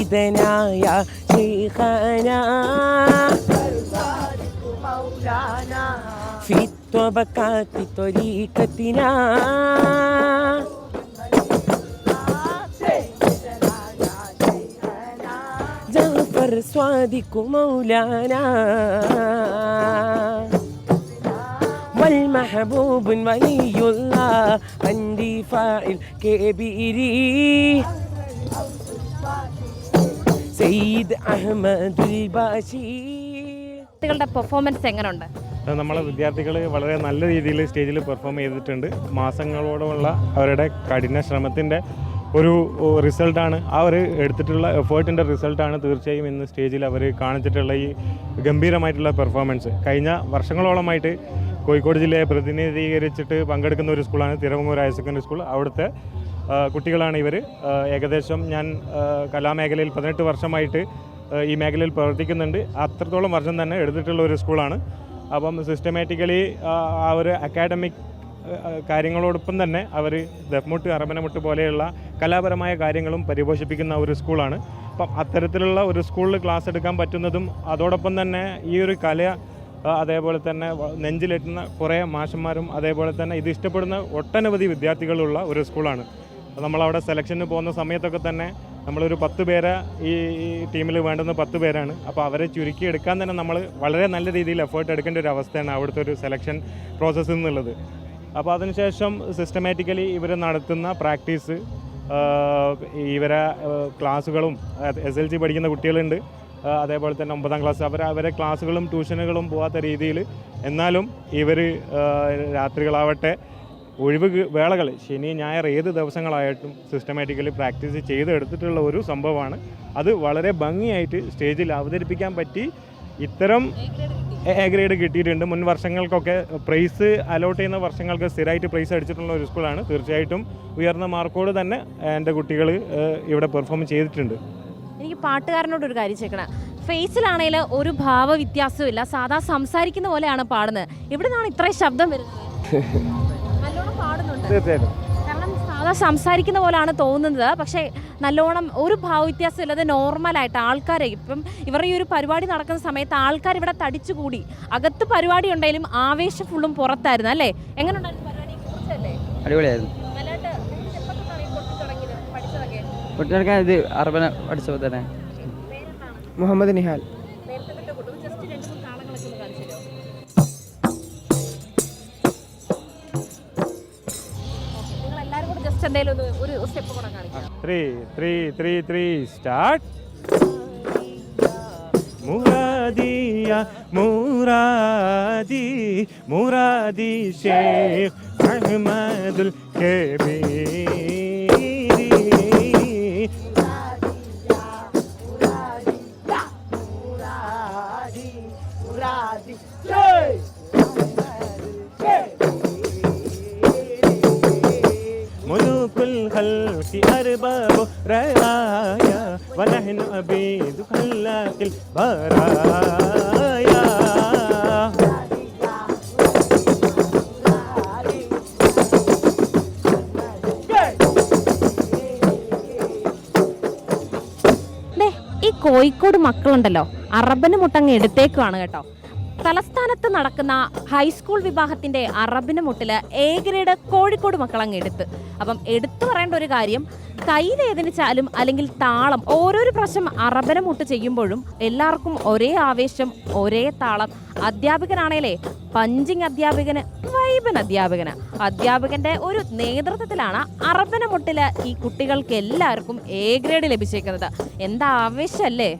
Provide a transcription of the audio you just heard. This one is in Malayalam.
سيدنا يا شيخنا في الطبقات طريقتنا جعفر صادق مولانا والمحبوب ولي الله عندي فاعل كبير സയ്യിദ് അഹമ്മദുൽ ബഷീർ. കുട്ടികളുടെ പെർഫോമൻസ് എങ്ങനെയുണ്ട്? നമ്മളെ വിദ്യാർത്ഥികൾ വളരെ നല്ല രീതിയിൽ സ്റ്റേജിൽ പെർഫോം ചെയ്തിട്ടുണ്ട്. മാസങ്ങളോടുമുള്ള അവരുടെ കഠിന ശ്രമത്തിൻ്റെ ഒരു റിസൾട്ടാണ്, ആ ഒരു എടുത്തിട്ടുള്ള എഫേർട്ടിൻ്റെ റിസൾട്ടാണ് തീർച്ചയായും ഇന്ന് സ്റ്റേജിൽ അവർ കാണിച്ചിട്ടുള്ള ഈ ഗംഭീരമായിട്ടുള്ള പെർഫോമൻസ്. കഴിഞ്ഞ വർഷങ്ങളോളമായിട്ട് കോഴിക്കോട് ജില്ലയെ പ്രതിനിധീകരിച്ചിട്ട് പങ്കെടുക്കുന്ന ഒരു സ്കൂളാണ് തിരുവങ്ങൂർ ഹയർ സെക്കൻഡറി സ്കൂൾ. അവിടുത്തെ കുട്ടികളാണ് ഇവർ. ഏകദേശം ഞാൻ കലാമേഖലയിൽ 18 വർഷമായിട്ട് ഈ മേഖലയിൽ പ്രവർത്തിക്കുന്നുണ്ട്. അത്രത്തോളം വർഷം തന്നെ എടുത്തിട്ടുള്ള ഒരു സ്കൂളാണ്. അപ്പം സിസ്റ്റമാറ്റിക്കലി ആ ഒരു അക്കാഡമിക് കാര്യങ്ങളോടൊപ്പം തന്നെ അവർ ദഫ്മുട്ട്, അറബനമുട്ട് പോലെയുള്ള കലാപരമായ കാര്യങ്ങളും പരിപോഷിപ്പിക്കുന്ന ഒരു സ്കൂളാണ്. അപ്പം അത്തരത്തിലുള്ള ഒരു സ്കൂളിൽ ക്ലാസ് എടുക്കാൻ പറ്റുന്നതും അതോടൊപ്പം തന്നെ ഈ ഒരു കല അതേപോലെ തന്നെ നെഞ്ചിലെത്തുന്ന കുറേ മാഷന്മാരും അതേപോലെ തന്നെ ഇത് ഇഷ്ടപ്പെടുന്ന ഒട്ടനവധി വിദ്യാർത്ഥികളുള്ള ഒരു സ്കൂളാണ്. നമ്മളവിടെ സെലക്ഷന് പോകുന്ന സമയത്തൊക്കെ തന്നെ നമ്മളൊരു 10 പേരെ ഈ ടീമിൽ വേണ്ടുന്ന 10 പേരാണ്. അപ്പോൾ അവരെ ചുരുക്കി എടുക്കാൻ തന്നെ നമ്മൾ വളരെ നല്ല രീതിയിൽ എഫേർട്ട് എടുക്കേണ്ട ഒരു അവസ്ഥയാണ് അവിടുത്തെ ഒരു സെലക്ഷൻ പ്രോസസ്സ് എന്നുള്ളത്. അപ്പോൾ അതിനുശേഷം സിസ്റ്റമാറ്റിക്കലി ഇവർ നടത്തുന്ന പ്രാക്ടീസ്, ഇവരെ ക്ലാസ്സുകളും SLC പഠിക്കുന്ന കുട്ടികളുണ്ട്, അതേപോലെ തന്നെ 9ാം ക്ലാസ് അവരെ ക്ലാസ്സുകളും ട്യൂഷനുകളും പോകാത്ത രീതിയിൽ എന്നാലും ഇവർ രാത്രികളാവട്ടെ ഒഴിവ് വേളകൾ ശനി ഞായർ ഏത് ദിവസങ്ങളായിട്ടും സിസ്റ്റമാറ്റിക്കലി പ്രാക്ടീസ് ചെയ്തെടുത്തിട്ടുള്ള ഒരു സംഭവമാണ്. അത് വളരെ ഭംഗിയായിട്ട് സ്റ്റേജിൽ അവതരിപ്പിക്കാൻ പറ്റി. ഇത്തരം എ ഗ്രേഡ് കിട്ടിയിട്ടുണ്ട്. മുൻ വർഷങ്ങൾക്കൊക്കെ പ്രൈസ് അലോട്ട് ചെയ്യുന്ന വർഷങ്ങൾക്ക് സ്ഥിരമായിട്ട് പ്രൈസ് അടിച്ചിട്ടുള്ള ഒരു സ്കൂളാണ്. തീർച്ചയായിട്ടും ഉയർന്ന മാർക്കോട് തന്നെ എൻ്റെ കുട്ടികൾ ഇവിടെ പെർഫോം ചെയ്തിട്ടുണ്ട്. എനിക്ക് പാട്ടുകാരനോടൊരു കാര്യം ചോദിക്കണം. ഫേസിലാണെങ്കിൽ ഒരു ഭാവ വ്യത്യാസവും ഇല്ല, സാധാ സംസാരിക്കുന്ന പോലെയാണ് പാടുന്നത്. എവിടെ നിന്നാണ് ഇത്രയും ശബ്ദം വരുന്നത്? നല്ലോണം പാടുന്നുണ്ട്. തീർച്ചയായിട്ടും. കാരണം സാധാ സംസാരിക്കുന്ന പോലെയാണ് തോന്നുന്നത്, പക്ഷേ നല്ലോണം ഒരു ഭാവ വ്യത്യാസം ഇല്ലാതെ നോർമലായിട്ട് ആൾക്കാരെ ഇപ്പം ഇവരുടെ ഈ ഒരു പരിപാടി നടക്കുന്ന സമയത്ത് ആൾക്കാർ ഇവിടെ തടിച്ചുകൂടി. അകത്ത് പരിപാടി ഉണ്ടെങ്കിലും ആവേശം ഫുള്ളും പുറത്തായിരുന്നു അല്ലേ? എങ്ങനെ ഉണ്ടായിരുന്നു പരിപാടി? അടിപൊളിയായിരുന്നു. കുട്ടികൾക്ക് ഇത് അറബന പഠിച്ചപ്പോൾ തന്നെ. മുഹമ്മദ് നിഹാൽ. ഒരു സ്റ്റെപ്പ് കൂടെ കാണിക്കാം. 3 3 3 3 സ്റ്റാർട്ട്. മുറാദിയ മുറാദി മുറാദി ഷേഖ് അഹ്മദുൽ കബീർ. ملوك الخلق أرباب رعايا ونحن عبيد خلاق البرايا. ഈ കോഴിക്കോട് മക്കളുണ്ടല്ലോ, അറബന് മുട്ടങ്ങ് എടുത്തേക്കുവാണ് കേട്ടോ. തലസ്ഥാനത്ത് നടക്കുന്ന ഹൈസ്കൂൾ വിഭാഗത്തിൻ്റെ അറബിന് മുട്ടിൽ എ ഗ്രേഡ് കോഴിക്കോട് മക്കളങ്ങ് എടുത്ത്. അപ്പം എടുത്തു പറയേണ്ട ഒരു കാര്യം, കൈ വേദനിച്ചാലും അല്ലെങ്കിൽ താളം ഓരോരോ പ്രാവശ്യം അറബന മുട്ട് ചെയ്യുമ്പോഴും എല്ലാവർക്കും ഒരേ ആവേശം, ഒരേ താളം. അധ്യാപകനാണേലേ പഞ്ചിങ് അധ്യാപകന്, വൈബൻ അധ്യാപകന്റെ ഒരു നേതൃത്വത്തിലാണ് അറബന മുട്ടിൽ ഈ കുട്ടികൾക്ക് എല്ലാവർക്കും എ ഗ്രേഡ് ലഭിച്ചേക്കുന്നത്. എന്താ ആവേശമല്ലേ!